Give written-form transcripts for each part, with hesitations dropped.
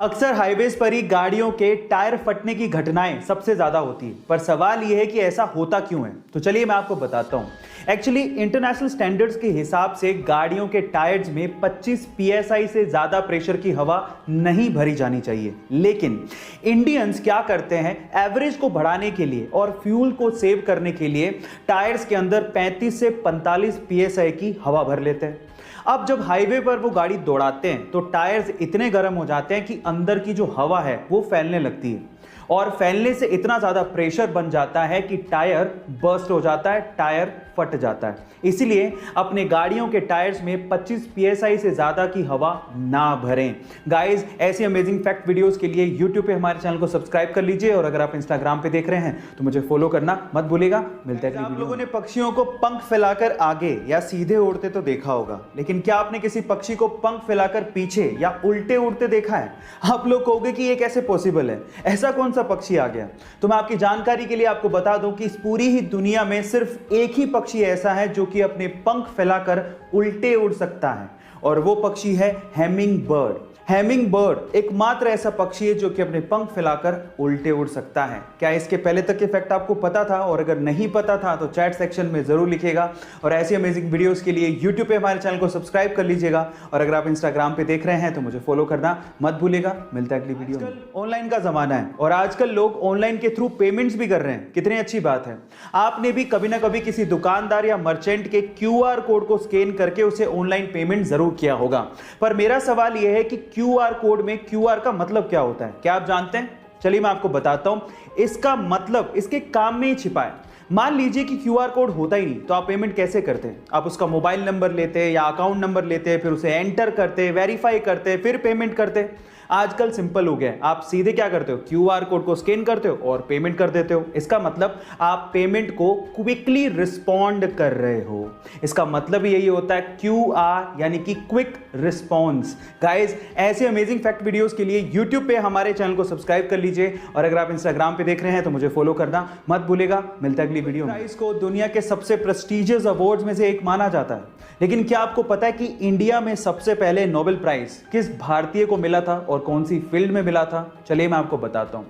अक्सर हाईवेज पर ही गाड़ियों के टायर फटने की घटनाएं सबसे ज्यादा होती है, पर सवाल यह है कि ऐसा होता क्यों है। तो चलिए मैं आपको बताता हूं। एक्चुअली इंटरनेशनल स्टैंडर्ड्स के हिसाब से गाड़ियों के टायर्स में 25 psi से ज्यादा प्रेशर की हवा नहीं भरी जानी चाहिए, लेकिन इंडियंस क्या करते हैं, एवरेज को बढ़ाने के लिए और फ्यूल को सेव करने के लिए टायर्स के अंदर 35 से 45 psi की हवा भर लेते हैं। अब जब हाईवे पर वो गाड़ी दौड़ाते हैं तो टायर्स इतने गर्म हो जाते हैं कि अंदर की जो हवा है वो फैलने लगती है और फैलने से इतना ज्यादा प्रेशर बन जाता है कि टायर बर्स्ट हो जाता है, टायर फट जाता है। इसीलिए अपने गाड़ियों के टायर्स में 25 psi से ज्यादा की हवा ना भरें। गाइस, ऐसी अमेजिंग फैक्ट वीडियोस के लिए YouTube पे हमारे चैनल को सब्सक्राइब कर लीजिए और अगर आप Instagram पे देख रहे हैं तो मुझे फॉलो करना मत भूलिएगा। मिलते हैं। आप लोगों ने पक्षियों को पंख फैलाकर आगे या सीधे उड़ते तो देखा होगा, लेकिन क्या आपने किसी पक्षी को पंख फैलाकर पीछे या उल्टे उड़ते देखा है? आप लोग कहोगे कि ये कैसे पॉसिबल है, ऐसा कौन सा पक्षी आ गया? तो मैं आपकी जानकारी के लिए आपको बता दूं कि इस पूरी ही दुनिया में सिर्फ एक ही पक्षी ऐसा है जो कि अपने पंख फैलाकर उल्टे उड़ सकता है, और वो पक्षी है हैमिंग बर्ड। हैमिंग बर्ड एकमात्र ऐसा पक्षी है जो कि अपने पंख फैलाकर उल्टे उड़ सकता है। क्या इसके पहले तक के फैक्ट आपको पता था? और अगर नहीं पता था तो चैट सेक्शन में जरूर लिखिएगा। और ऐसी अमेजिंग वीडियोस के लिए YouTube पे हमारे चैनल को सब्सक्राइब कर लीजिएगा और अगर आप Instagram पे देख रहे हैं तो मुझे फॉलो करना मत भूलिएगा। मिलता है अगली वीडियो में। ऑनलाइन का जमाना है और आजकल लोग ऑनलाइन के थ्रू पेमेंट्स भी कर रहे हैं। कितनी अच्छी बात है। आपने भी कभी ना कभी किसी दुकानदार या मर्चेंट के QR कोड को स्कैन करके उसे ऑनलाइन पेमेंट जरूर किया होगा, पर मेरा सवाल यह है कि QR कोड में QR का मतलब क्या होता है? क्या आप जानते हैं? चलिए मैं आपको बताता हूं। इसका मतलब इसके काम में ही छिपा है। मान लीजिए कि QR कोड होता ही नहीं तो आप पेमेंट कैसे करते हैं? आप उसका मोबाइल नंबर लेते या अकाउंट नंबर लेते, फिर उसे एंटर करते, वेरीफाई करते, फिर पेमेंट करते। आजकल सिंपल हो गया है। आप सीधे क्या करते हो, QR कोड को स्कैन करते हो और पेमेंट कर देते हो। इसका मतलब आप पेमेंट को क्विकली रिस्पॉन्ड कर रहे हो। इसका मतलब यही होता है QR, यानी कि क्विक रिस्पॉन्स। गाइस, ऐसे अमेजिंग फैक्ट वीडियोस के लिए YouTube पे हमारे चैनल को सब्सक्राइब कर लीजिए और अगर आप Instagram पे देख रहे हैं तो मुझे फॉलो करना मत भूलिएगा। मिलता है अगली वीडियो में। प्राइज को दुनिया के सबसे प्रेस्टिजियस अवार्ड्स में से एक माना जाता है, लेकिन क्या आपको पता है कि इंडिया में सबसे पहले नोबेल प्राइज किस भारतीय को मिला था और कौन सी फील्ड में मिला था? चलिए मैं आपको बताता हूं।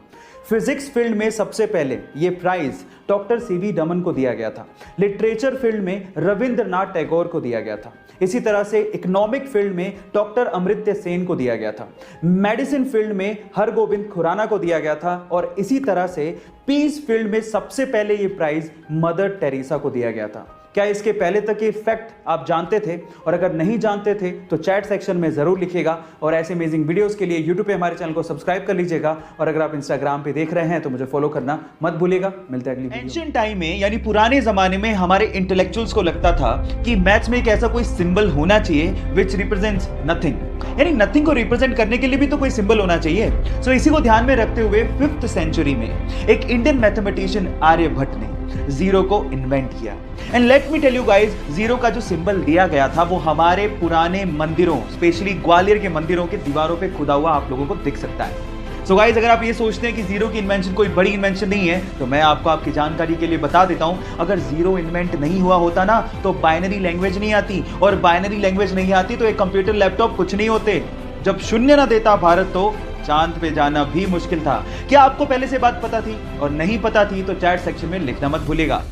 फिजिक्स फील्ड में सबसे पहले यह प्राइज डॉक्टर सीवी रमन को दिया गया था। लिटरेचर फील्ड में रविंद्रनाथ टैगोर को दिया गया था। इसी तरह से इकोनॉमिक फील्ड में डॉक्टर अमर्त्य सेन को दिया गया था। मेडिसिन फील्ड में हरगोविंद खुराना को दिया गया था और इसी तरह से पीस फील्ड में सबसे पहले यह प्राइज मदर टेरेसा को दिया गया था। क्या इसके पहले तक के फैक्ट आप जानते थे? और अगर नहीं जानते थे तो चैट सेक्शन में जरूर लिखिएगा और ऐसे अमेजिंग वीडियोस के लिए YouTube पे हमारे चैनल को सब्सक्राइब कर लीजिएगा और अगर आप Instagram पे देख रहे हैं तो मुझे फॉलो करना मत भूलिएगा। मिलता है अगली वीडियो। एंशिएंट टाइम में, यानी पुराने जमाने में, हमारे इंटेलेक्चुअल्स को लगता था कि मैथ्स में एक ऐसा कोई सिंबल होना चाहिए विच रिप्रेजेंट्स नथिंग, यानी नथिंग को रिप्रेजेंट करने के लिए भी तो कोई सिंबल होना चाहिए। सो इसी को ध्यान में रखते हुए 5th सेंचुरी में एक इंडियन मैथमेटिशियन आर्यभट्ट ने जीरो को इन्वेंट किया। And let me tell you guys, zero का जो सिंबल दिया गया था वो हमारे पुराने मंदिरों, स्पेशली ग्वालियर के मंदिरों के दीवारों पे खुदा हुआ आप लोगों को दिख सकता है। सो गाइस, अगर आप ये सोचते हैं कि जीरो की इन्वेंशन कोई बड़ी इन्वेंशन नहीं है तो मैं आपको आपकी जानकारी के लिए बता देता हूं, अगर जीरो इन्वेंट नहीं हुआ होता ना तो बाइनरी लैंग्वेज नहीं आती, और बाइनरी लैंग्वेज नहीं आती तो एक कंप्यूटर, लैपटॉप कुछ नहीं होते। जब शून्य ना देता भारत तो चांद पे जाना भी मुश्किल था। क्या आपको पहले से बात पता थी? और नहीं पता थी तो चैट सेक्शन में लिखना मत भूलिएगा।